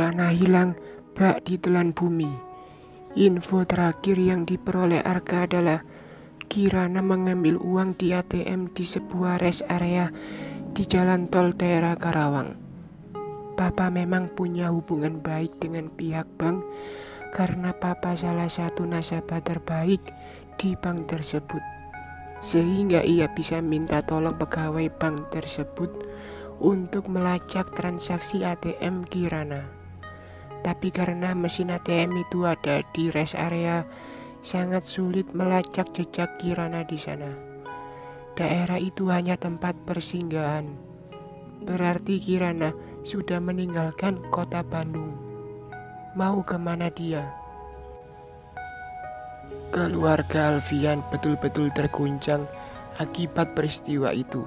Kirana hilang bak ditelan bumi. Info terakhir yang diperoleh Arka adalah Kirana mengambil uang di ATM di sebuah rest area di jalan tol daerah Karawang. Papa memang punya hubungan baik dengan pihak bank karena papa salah satu nasabah terbaik di bank tersebut. Sehingga ia bisa minta tolong pegawai bank tersebut untuk melacak transaksi ATM Kirana. Tapi karena mesin ATM itu ada di rest area, sangat sulit melacak jejak Kirana di sana. Daerah itu hanya tempat persinggahan. Berarti Kirana sudah meninggalkan kota Bandung. Mau kemana dia? Keluarga Alfian betul-betul terguncang akibat peristiwa itu.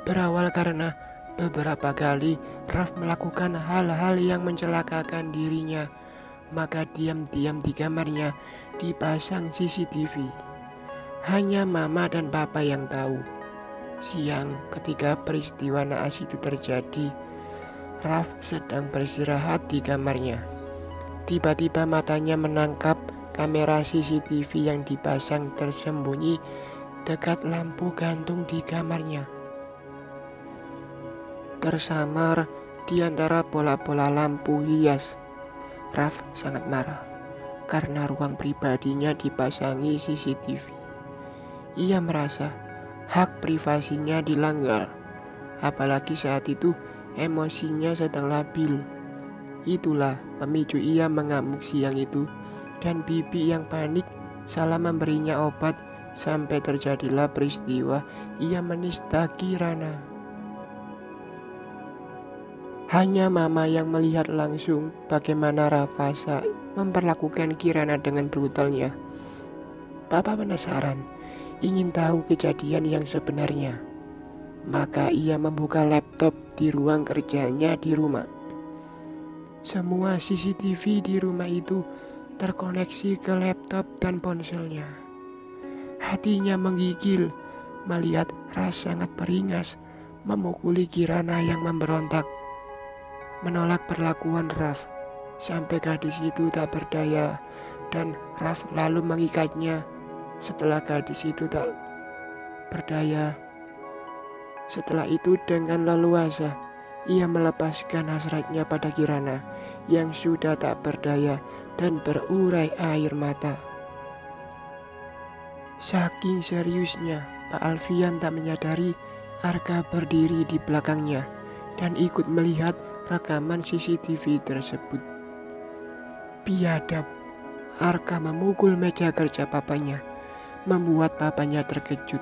Berawal karena beberapa kali Raf melakukan hal-hal yang mencelakakan dirinya, maka diam-diam di kamarnya dipasang CCTV. Hanya mama dan papa yang tahu. Siang ketika peristiwa naas itu terjadi, Raf sedang beristirahat di kamarnya. Tiba-tiba matanya menangkap kamera CCTV yang dipasang tersembunyi dekat lampu gantung di kamarnya. Tersamar di antara bola-bola lampu hias. Raf sangat marah karena ruang pribadinya dipasangi CCTV. Ia merasa hak privasinya dilanggar, apalagi saat itu emosinya sedang labil. Itulah pemicu ia mengamuk siang itu, dan bibi yang panik salah memberinya obat sampai terjadilah peristiwa ia menista Kirana. Hanya mama yang melihat langsung bagaimana Rafasa memperlakukan Kirana dengan brutalnya. Papa penasaran, ingin tahu kejadian yang sebenarnya. Maka ia membuka laptop di ruang kerjanya di rumah. Semua CCTV di rumah itu terkoneksi ke laptop dan ponselnya. Hatinya menggigil melihat Ras sangat beringas memukuli Kirana yang memberontak, menolak perlakuan Raf, sampai gadis itu tak berdaya dan Raf lalu mengikatnya. Setelah gadis itu tak berdaya, setelah itu dengan leluasa ia melepaskan hasratnya pada Kirana yang sudah tak berdaya dan berurai air mata. Saking seriusnya, Pak Alfian tak menyadari Arka berdiri di belakangnya dan ikut melihat rekaman CCTV tersebut. Biadab, Arka memukul meja kerja papanya, membuat papanya terkejut.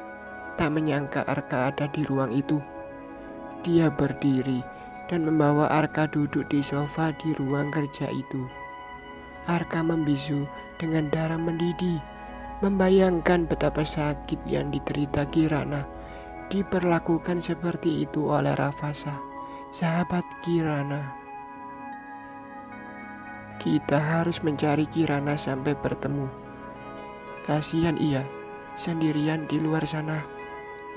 Tak menyangka Arka ada di ruang itu. Dia berdiri dan membawa Arka duduk di sofa di ruang kerja itu. Arka membisu dengan darah mendidih, membayangkan betapa sakit yang diderita Kirana diperlakukan seperti itu oleh Rafasa, sahabat Kirana. Kita harus mencari Kirana sampai bertemu. Kasihan ia sendirian di luar sana.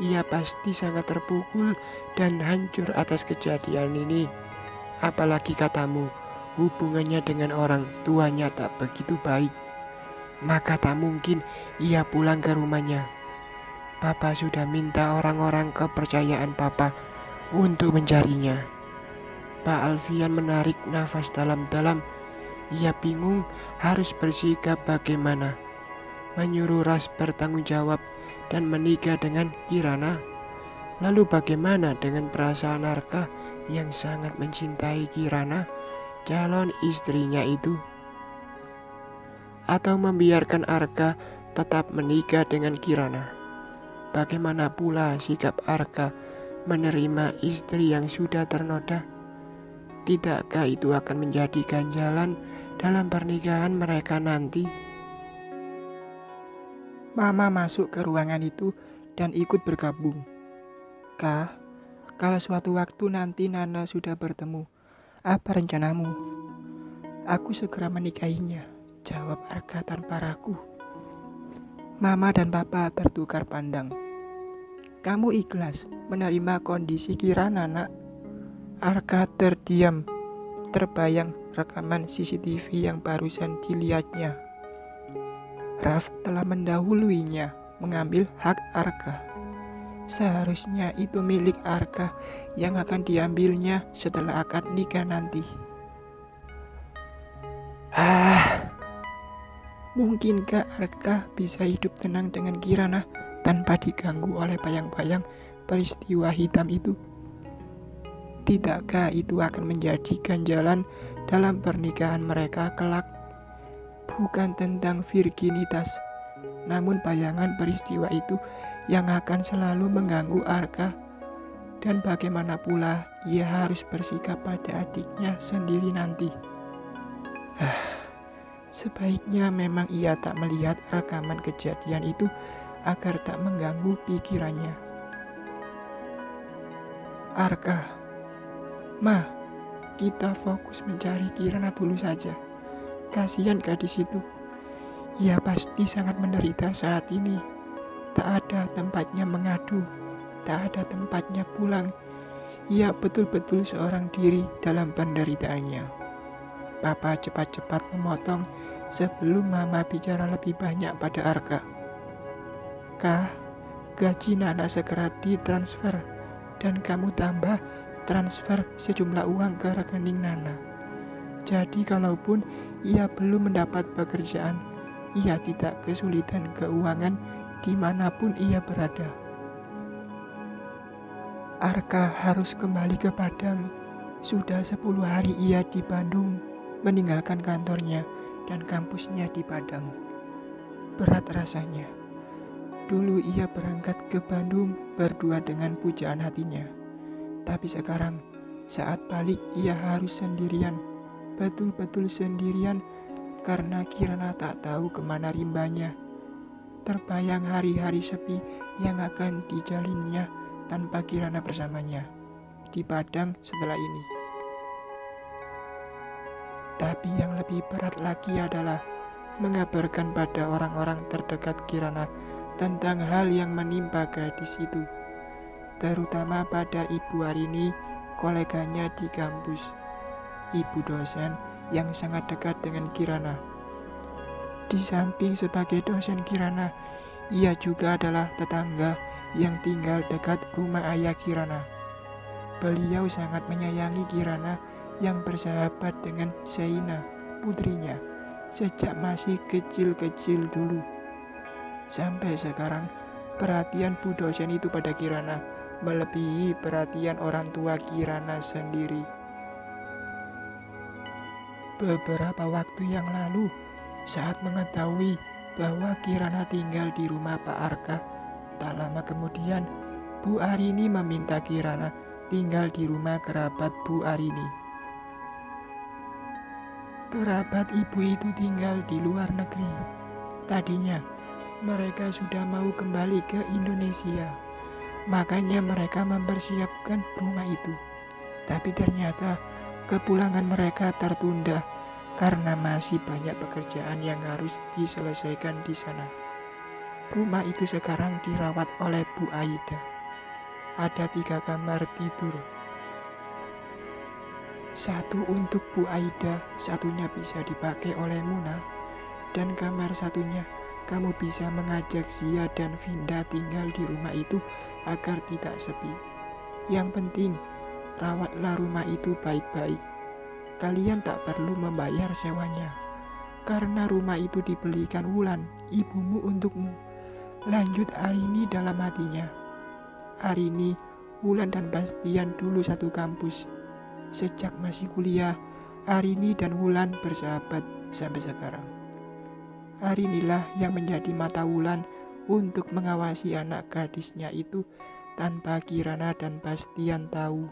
Ia pasti sangat terpukul dan hancur atas kejadian ini. Apalagi katamu, hubungannya dengan orang tuanya tak begitu baik. Maka tak mungkin ia pulang ke rumahnya. Papa sudah minta orang-orang kepercayaan Papa untuk mencarinya. Pak Alfian menarik nafas dalam-dalam. Ia bingung harus bersikap bagaimana. Menyuruh Ras bertanggung jawab dan menikah dengan Kirana. Lalu bagaimana dengan perasaan Arka yang sangat mencintai Kirana, calon istrinya itu? Atau membiarkan Arka tetap menikah dengan Kirana? Bagaimana pula sikap Arka menerima istri yang sudah ternoda? Tidakkah itu akan menjadi ganjalan dalam pernikahan mereka nanti? Mama masuk ke ruangan itu dan ikut bergabung. Kah, kalau suatu waktu nanti Nana sudah bertemu, apa rencanamu? Aku segera menikahinya, jawab Arka tanpa ragu. Mama dan Papa bertukar pandang. Kamu ikhlas menerima kondisi Kirana, nak? Arka terdiam, terbayang rekaman CCTV yang barusan dilihatnya. Raf telah mendahuluinya mengambil hak Arka. Seharusnya itu milik Arka yang akan diambilnya setelah akad nikah nanti. Mungkinkah Arka bisa hidup tenang dengan Kirana tanpa diganggu oleh bayang-bayang peristiwa hitam itu? Tidakkah itu akan menjadi ganjalan dalam pernikahan mereka kelak? Bukan tentang virginitas, namun bayangan peristiwa itu yang akan selalu mengganggu Arka. Dan bagaimana pula ia harus bersikap pada adiknya sendiri nanti. Sebaiknya memang ia tak melihat rekaman kejadian itu agar tak mengganggu pikirannya. Arka, Ma, kita fokus mencari Kirana dulu saja. Kasihan gadis itu. Ia pasti sangat menderita saat ini. Tak ada tempatnya mengadu, tak ada tempatnya pulang. Ia betul-betul seorang diri dalam penderitaannya. Papa cepat-cepat memotong sebelum Mama bicara lebih banyak pada Arka. Kah, gaji Nana segera ditransfer dan kamu tambah transfer sejumlah uang ke rekening Nana. Jadi kalaupun ia belum mendapat pekerjaan, ia tidak kesulitan keuangan dimanapun ia berada. Arka harus kembali ke Padang. Sudah 10 hari ia di Bandung, meninggalkan kantornya dan kampusnya di Padang. Berat rasanya. Dulu ia berangkat ke Bandung berdua dengan pujaan hatinya. Tapi sekarang, saat balik ia harus sendirian. Betul-betul sendirian karena Kirana tak tahu kemana rimbanya. Terbayang hari-hari sepi yang akan dijalinnya tanpa Kirana bersamanya di Padang setelah ini. Tapi yang lebih berat lagi adalah mengabarkan pada orang-orang terdekat Kirana tentang hal yang menimpa gadis itu, terutama pada Ibu Arini, koleganya di kampus, ibu dosen yang sangat dekat dengan Kirana. Di samping sebagai dosen Kirana, ia juga adalah tetangga yang tinggal dekat rumah ayah Kirana. Beliau sangat menyayangi Kirana yang bersahabat dengan Shaina, putrinya, sejak masih kecil-kecil dulu. Sampai sekarang, perhatian Bu dosen itu pada Kirana melebihi perhatian orang tua Kirana sendiri. Beberapa waktu yang lalu, saat mengetahui bahwa Kirana tinggal di rumah Pak Arka, tak lama kemudian Bu Arini meminta Kirana tinggal di rumah kerabat Bu Arini. Kerabat ibu itu tinggal di luar negeri. Tadinya mereka sudah mau kembali ke Indonesia, makanya mereka mempersiapkan rumah itu. Tapi ternyata kepulangan mereka tertunda karena masih banyak pekerjaan yang harus diselesaikan di sana. Rumah itu sekarang dirawat oleh Bu Aida. Ada 3 kamar tidur. Satu untuk Bu Aida, satunya bisa dipakai oleh Muna, dan kamar satunya kamu bisa mengajak Zia dan Vinda tinggal di rumah itu agar tidak sepi. Yang penting, rawatlah rumah itu baik-baik. Kalian tak perlu membayar sewanya, karena rumah itu dibelikan Wulan, ibumu untukmu. Lanjut Arini dalam hatinya. Arini, Wulan dan Bastian dulu satu kampus. Sejak masih kuliah, Arini dan Wulan bersahabat sampai sekarang. Arinilah yang menjadi mata Wulan untuk mengawasi anak gadisnya itu tanpa Kirana dan Bastian tahu.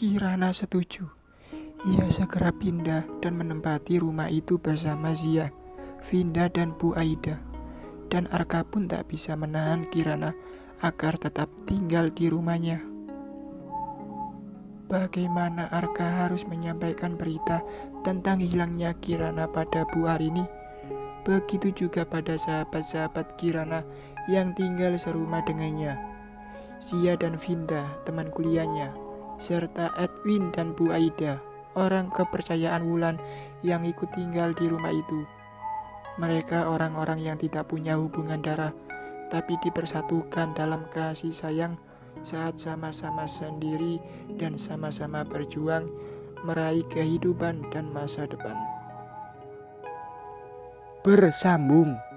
Kirana setuju. Ia segera pindah dan menempati rumah itu bersama Zia, Vinda dan Bu Aida. Dan Arka pun tak bisa menahan Kirana agar tetap tinggal di rumahnya. Bagaimana Arka harus menyampaikan berita tentang hilangnya Kirana pada Bu Arini? Begitu juga pada sahabat-sahabat Kirana yang tinggal serumah dengannya, Zia dan Vinda, teman kuliahnya, serta Edwin dan Bu Aida, orang kepercayaan Wulan yang ikut tinggal di rumah itu. Mereka orang-orang yang tidak punya hubungan darah, tapi dipersatukan dalam kasih sayang saat sama-sama sendiri dan sama-sama berjuang meraih kehidupan dan masa depan. Bersambung.